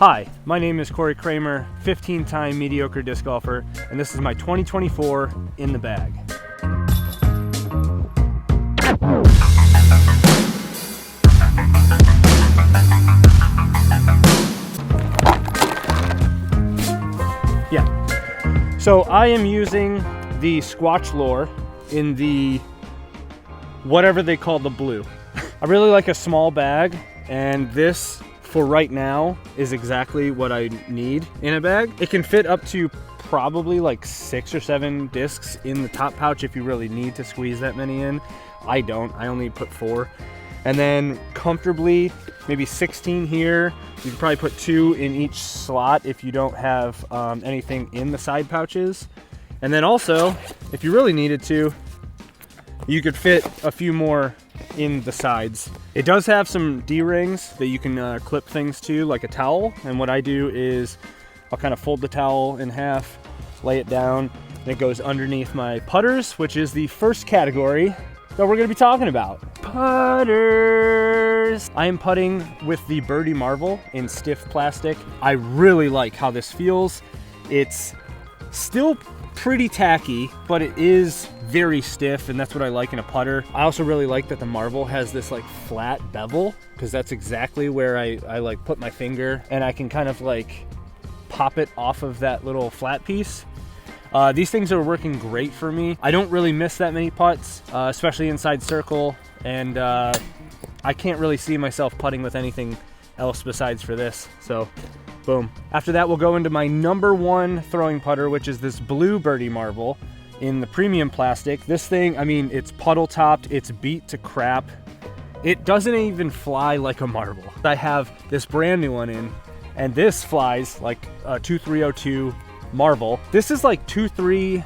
Hi, my name is Cory Kramer, 15-time mediocre disc golfer, and this is my 2024 in the bag. Yeah, so I am using the Squatch Lure in the whatever they call the blue. I really like a small bag, and this for right now is exactly what I need in a bag. It can fit up to probably like 6 or 7 discs in the top pouch if you really need to squeeze that many in. I don't, I only put 4. And then comfortably, maybe 16 here. You can probably put 2 in each slot if you don't have anything in the side pouches. And then also, if you really needed to, you could fit a few more in the sides. It does have some D-rings that you can clip things to, like a towel. And what I do is I'll kind of fold the towel in half, lay it down, and it goes underneath my putters, which is the first category that we're going to be talking about. Putters! I am putting with the BIRDIE Marvel in stiff plastic. I really like how this feels. It's still pretty tacky, but it is very stiff, and that's what I like in a putter. I also really like that the Marvel has this like flat bevel, because that's exactly where I like put my finger, and I can kind of like pop it off of that little flat piece. These things are working great for me. I don't really miss that many putts, especially inside circle, and I can't really see myself putting with anything else besides for this, so boom. After that, we'll go into my #1 throwing putter, which is this blue BIRDIE Marvel in the premium plastic. This thing, I mean, it's puddle topped, it's beat to crap. It doesn't even fly like a marble. I have this brand new one in, and this flies like a 2302 Marvel. This is like 23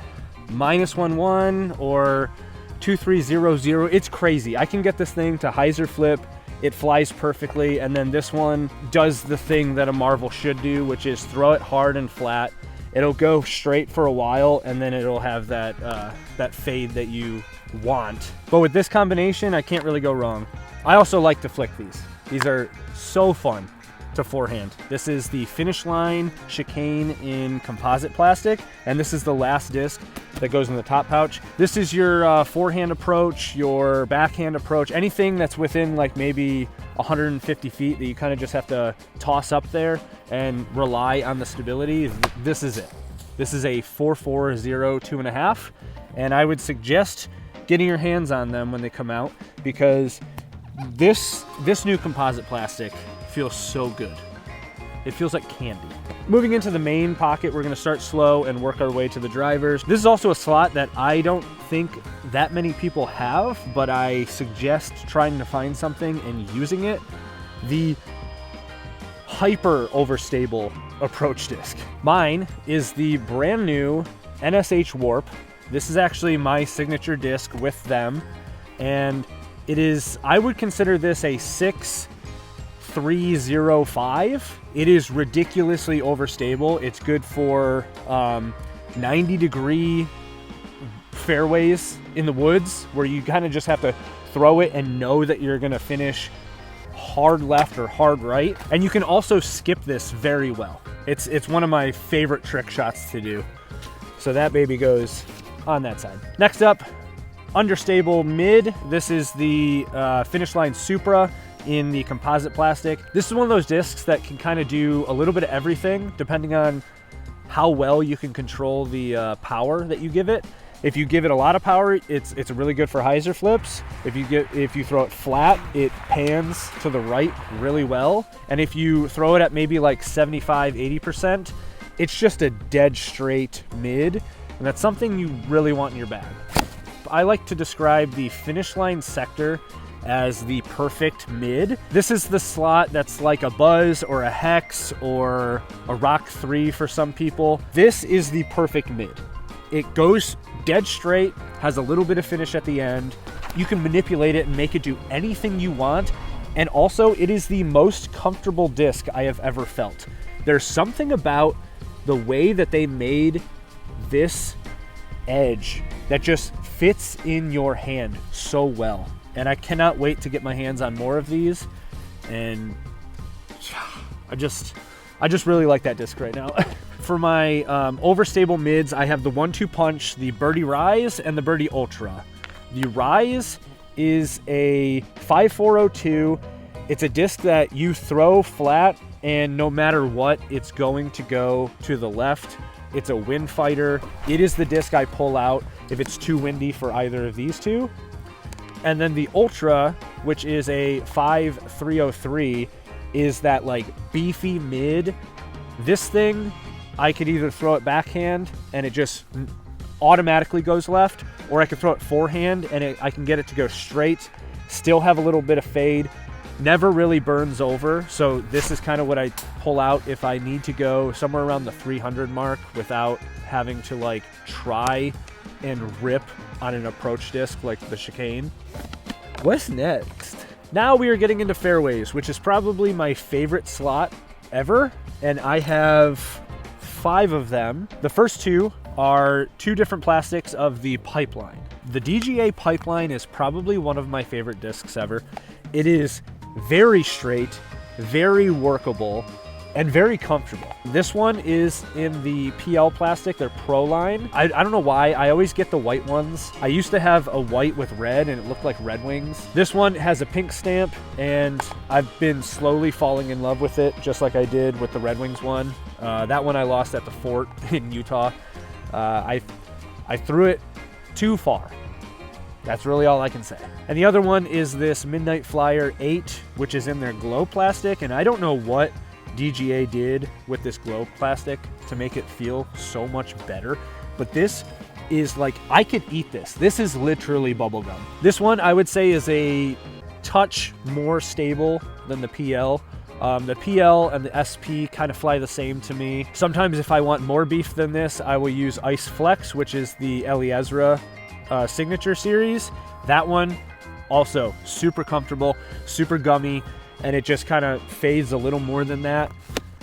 -11 or 2300. It's crazy. I can get this thing to hyzer flip. It flies perfectly, and then this one does the thing that a Marvel should do, which is throw it hard and flat. It'll go straight for a while, and then it'll have that that fade that you want. But with this combination, I can't really go wrong. I also like to flick these. These are so fun to forehand. This is the Finish Line Chicane in composite plastic, and this is the last disc that goes in the top pouch. This is your forehand approach, your backhand approach, anything that's within like maybe 150 feet that you kind of just have to toss up there and rely on the stability. This is it. This is a 440 2.5, and I would suggest getting your hands on them when they come out, because this new composite plastic feels so good. It feels like candy. Moving into the main pocket, we're gonna start slow and work our way to the drivers. This is also a slot that I don't think that many people have, but I suggest trying to find something and using it. The hyper overstable approach disc. Mine is the brand new NSH Warp. This is actually my signature disc with them, and it is, I would consider this a 6.305. It is ridiculously overstable. It's good for 90-degree fairways in the woods where you kind of just have to throw it and know that you're gonna finish hard left or hard right. And you can also skip this very well. It's one of my favorite trick shots to do. So that baby goes on that side. Next up, understable mid. This is the Finish Line Supra in the composite plastic. This is one of those discs that can kind of do a little bit of everything depending on how well you can control the power that you give it. If you give it a lot of power, it's really good for hyzer flips. If you throw it flat, it pans to the right really well. And if you throw it at maybe like 75-80%, it's just a dead straight mid, and that's something you really want in your bag. I like to describe the Finish Line sector as the perfect mid. This is the slot that's like a Buzz or a Hex or a Rock 3 for some people. This is the perfect mid. It goes dead straight, has a little bit of finish at the end. You can manipulate it and make it do anything you want. And also, it is the most comfortable disc I have ever felt. There's something about the way that they made this edge that just fits in your hand so well. And I cannot wait to get my hands on more of these. And I just really like that disc right now. For my overstable mids, I have the 1-2 punch, the Birdie Rise, and the Birdie Ultra. The Rise is a 5402. It's a disc that you throw flat, and no matter what, it's going to go to the left. It's a wind fighter. It is the disc I pull out if it's too windy for either of these two. And then the Ultra, which is a 5303, is that like beefy mid. This thing, I could either throw it backhand and it just automatically goes left, or I could throw it forehand and I can get it to go straight, still have a little bit of fade, never really burns over. So this is kind of what I pull out if I need to go somewhere around the 300 mark without having to like try and rip on an approach disc like the chicane. What's next? Now we are getting into fairways, which is probably my favorite slot ever, and I have 5 of them. The first 2 are 2 different plastics of the Pipeline. The DGA Pipeline is probably one of my favorite discs ever. It is very straight, very workable, and very comfortable. This one is in the PL plastic, their Pro line. I don't know why, I always get the white ones. I used to have a white with red and it looked like Red Wings. This one has a pink stamp and I've been slowly falling in love with it, just like I did with the Red Wings one. That one I lost at the fort in Utah. I threw it too far. That's really all I can say. And the other one is this Midnight Flyer 8, which is in their glow plastic, and I don't know what DGA did with this glow plastic to make it feel so much better, but this is like, I could eat this. This is literally bubblegum. This one I would say is a touch more stable than the PL. The PL and the SP kind of fly the same to me. Sometimes if I want more beef than this, I will use Ice Flex, which is the Eliezer signature series. That one also super comfortable, super gummy, and it just kind of fades a little more than that.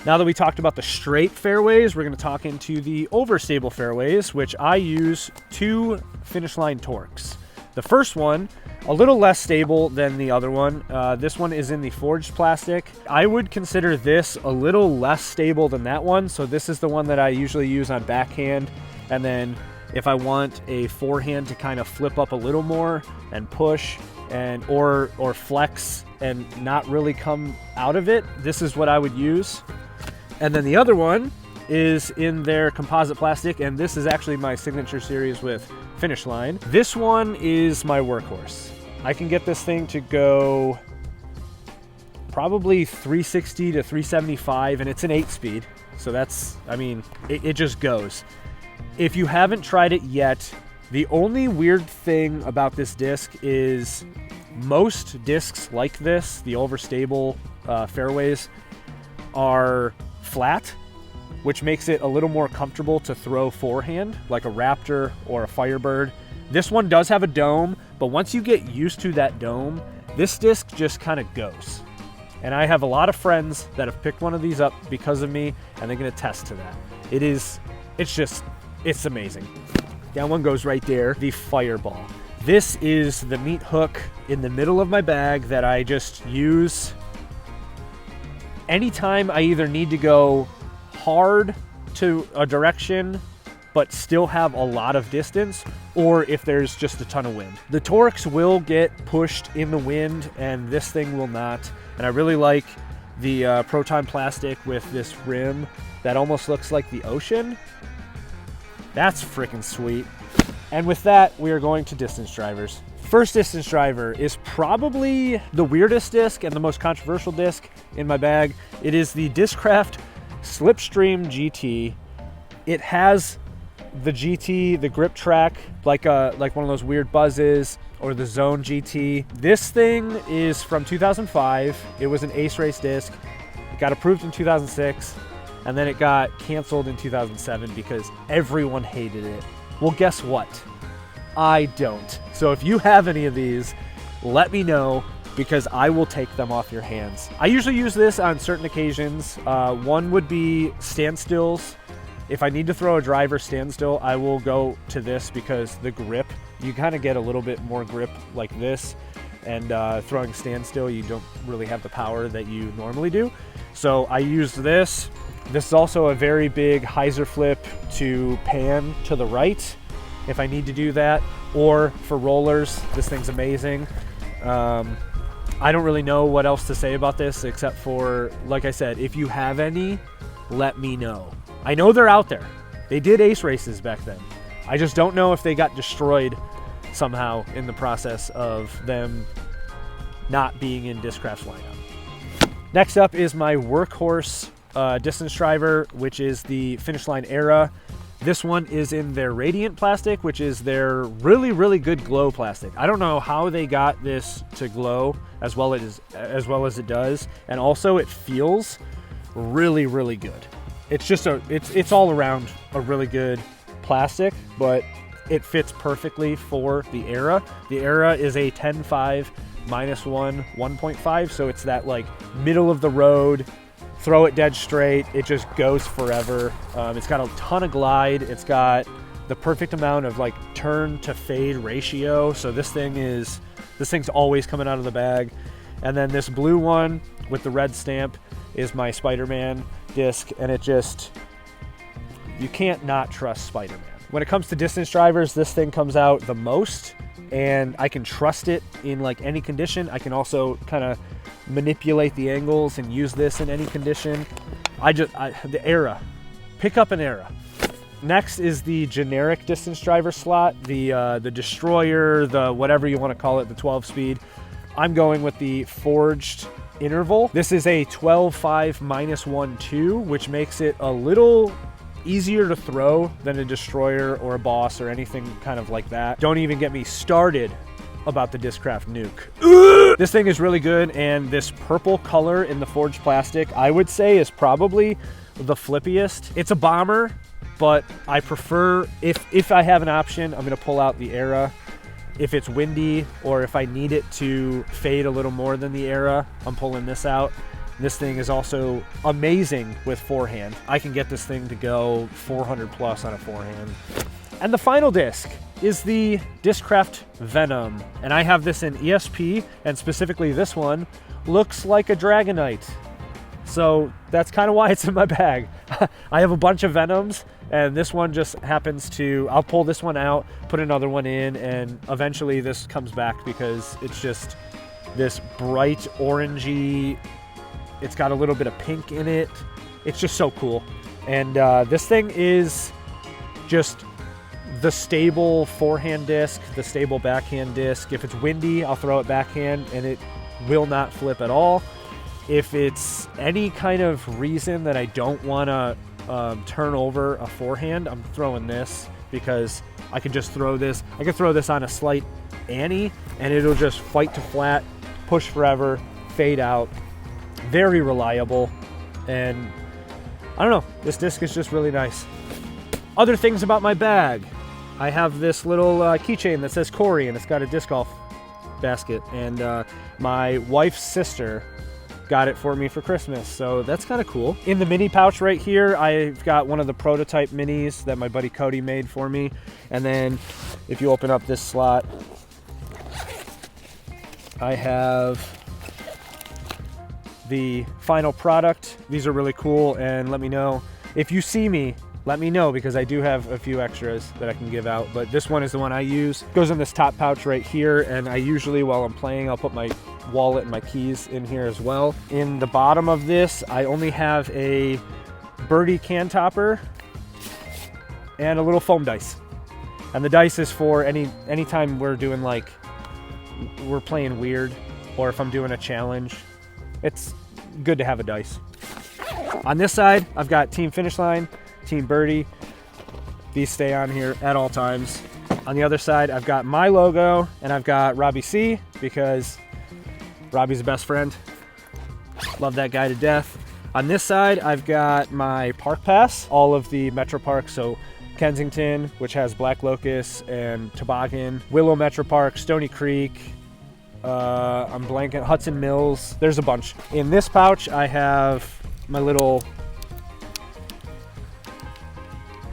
Now that we talked about the straight fairways, we're going to talk into the overstable fairways, which I use 2 Finish Line Torques. The first one, a little less stable than the other one. This one is in the forged plastic. I would consider this a little less stable than that one, so this is the one that I usually use on backhand, and then if I want a forehand to kind of flip up a little more and push and or flex and not really come out of it, this is what I would use. And then the other one is in their composite plastic, and this is actually my signature series with Finish Line. This one is my workhorse. I can get this thing to go probably 360 to 375, and it's an 8-speed. So that's, I mean, it just goes. If you haven't tried it yet, the only weird thing about this disc is most discs like this, the overstable fairways, are flat, which makes it a little more comfortable to throw forehand, like a Raptor or a Firebird. This one does have a dome, but once you get used to that dome, this disc just kind of goes. And I have a lot of friends that have picked one of these up because of me, and they can attest to that. It's amazing. That one goes right there, the Fireball. This is the meat hook in the middle of my bag that I just use anytime I either need to go hard to a direction but still have a lot of distance, or if there's just a ton of wind. The Torx will get pushed in the wind, and this thing will not. And I really like the Proton plastic with this rim that almost looks like the ocean. That's freaking sweet. And with that, we are going to distance drivers. First distance driver is probably the weirdest disc and the most controversial disc in my bag. It is the Discraft Slipstream GT. It has the GT, the grip track, like one of those weird buzzes, or the Zone GT. This thing is from 2005. It was an Ace Race disc. It got approved in 2006, and then it got canceled in 2007 because everyone hated it. Well, guess what? I don't. So if you have any of these, let me know, because I will take them off your hands. I usually use this on certain occasions. One would be standstills. If I need to throw a driver standstill, I will go to this because the grip, you kind of get a little bit more grip like this, and throwing standstill, you don't really have the power that you normally do. So I use this This is also a very big hyzer flip to pan to the right if I need to do that, or for rollers. This thing's amazing. I don't really know what else to say about this except for, like I said, if you have any, let me know. I know they're out there. They did ace races back then. I just don't know if they got destroyed somehow in the process of them not being in Discraft's lineup. Next up is my workhorse distance driver, which is the Finish Line Era. This one is in their Radiant plastic, which is their really, really good glow plastic. I don't know how they got this to glow as well as it does, and also it feels really, really good. It's just it's all around a really good plastic, but it fits perfectly for the Era. The Era is a 10.5 -1 1.5, so it's that like middle of the road, throw it dead straight, it just goes forever. It's got a ton of glide, it's got the perfect amount of like turn to fade ratio, so this thing's always coming out of the bag. And then this blue one with the red stamp is my Spider-Man disc, and you can't not trust Spider-Man. When it comes to distance drivers, this thing comes out the most, and I can trust it in like any condition. I can also kind of manipulate the angles and use this in any condition. The Era, pick up an Era. Next is the generic distance driver slot, the Destroyer, the whatever you want to call it, the 12 speed. I'm going with the Forged Interval. This is a 12.5 -1.2, which makes it a little easier to throw than a Destroyer or a Boss or anything kind of like that. Don't even get me started about the Discraft Nuke. This thing is really good, and this purple color in the forged plastic, I would say, is probably the flippiest. It's a bomber, but I prefer, if I have an option, I'm gonna pull out the Era. If it's windy or if I need it to fade a little more than the Era, I'm pulling this out. This thing is also amazing with forehand. I can get this thing to go 400 plus on a forehand. And the final disc is the Discraft Venom. And I have this in ESP, and specifically this one looks like a Dragonite. So that's kind of why it's in my bag. I have a bunch of Venoms, and this one just happens to, I'll pull this one out, put another one in, and eventually this comes back because it's just this bright orangey, it's got a little bit of pink in it. It's just so cool. And this thing is just the stable forehand disc, the stable backhand disc. If it's windy, I'll throw it backhand and it will not flip at all. If it's any kind of reason that I don't want to turn over a forehand, I'm throwing this because I can just throw this. I can throw this on a slight Annie and it'll just fight to flat, push forever, fade out. Very reliable, and I don't know, this disc is just really nice. Other things about my bag. I have this little keychain that says Cory, and it's got a disc golf basket, and my wife's sister got it for me for Christmas, so that's kind of cool. In the mini pouch right here, I've got one of the prototype minis that my buddy Cody made for me, and then if you open up this slot, I have the final product. These are really cool, and let me know if you see me, let me know, because I do have a few extras that I can give out, but this one is the one I use. It goes in this top pouch right here, and I usually, while I'm playing, I'll put my wallet and my keys in here as well. In the bottom of this, I only have a birdie can topper and a little foam dice, and the dice is for anytime we're doing, like, we're playing weird, or if I'm doing a challenge, it's good to have a dice. On this side, I've got Team Finish Line, Team Birdie. These stay on here at all times. On the other side, I've got my logo, and I've got Robbie C, because Robbie's a best friend. Love that guy to death. On this side, I've got my park pass, all of the Metro Parks, so Kensington, which has Black Locust and Toboggan, Willow Metro Park, Stony Creek, I'm blanking, Hudson Mills, there's a bunch. In this pouch, I have my little,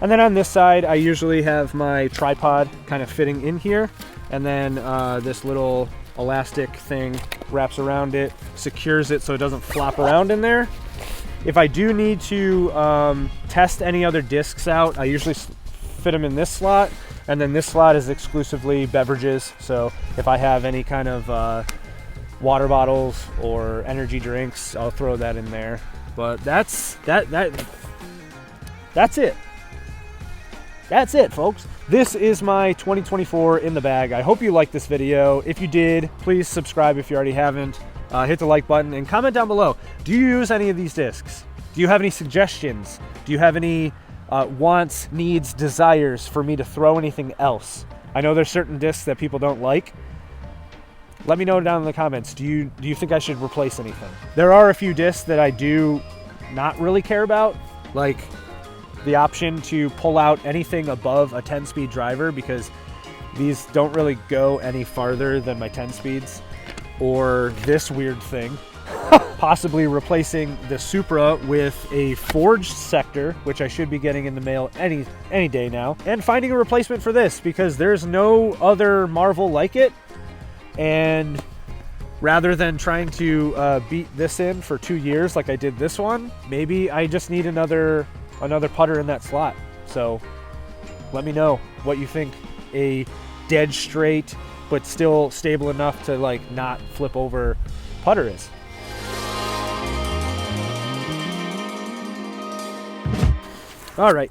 and then on this side, I usually have my tripod kind of fitting in here, and then this little elastic thing wraps around it, secures it so it doesn't flop around in there. If I do need to test any other discs out, I usually fit them in this slot, and then this slot is exclusively beverages. So if I have any kind of water bottles or energy drinks, I'll throw that in there. But that's it. That's it, folks. This is my 2024 in the bag. I hope you liked this video. If you did, please subscribe if you already haven't. Hit the like button and comment down below. Do you use any of these discs? Do you have any suggestions? Do you have any wants, needs, desires for me to throw anything else? I know there's certain discs that people don't like. Let me know down in the comments. Do you think I should replace anything? There are a few discs that I do not really care about, like the option to pull out anything above a 10-speed driver, because these don't really go any farther than my 10 speeds. Or this weird thing, possibly replacing the Supra with a forged sector, which I should be getting in the mail any day now, and finding a replacement for this, because there's no other Marvel like it. And rather than trying to beat this in for 2 years like I did this one, maybe I just need another putter in that slot. So let me know what you think a dead straight but still stable enough to like not flip over putter is. All right,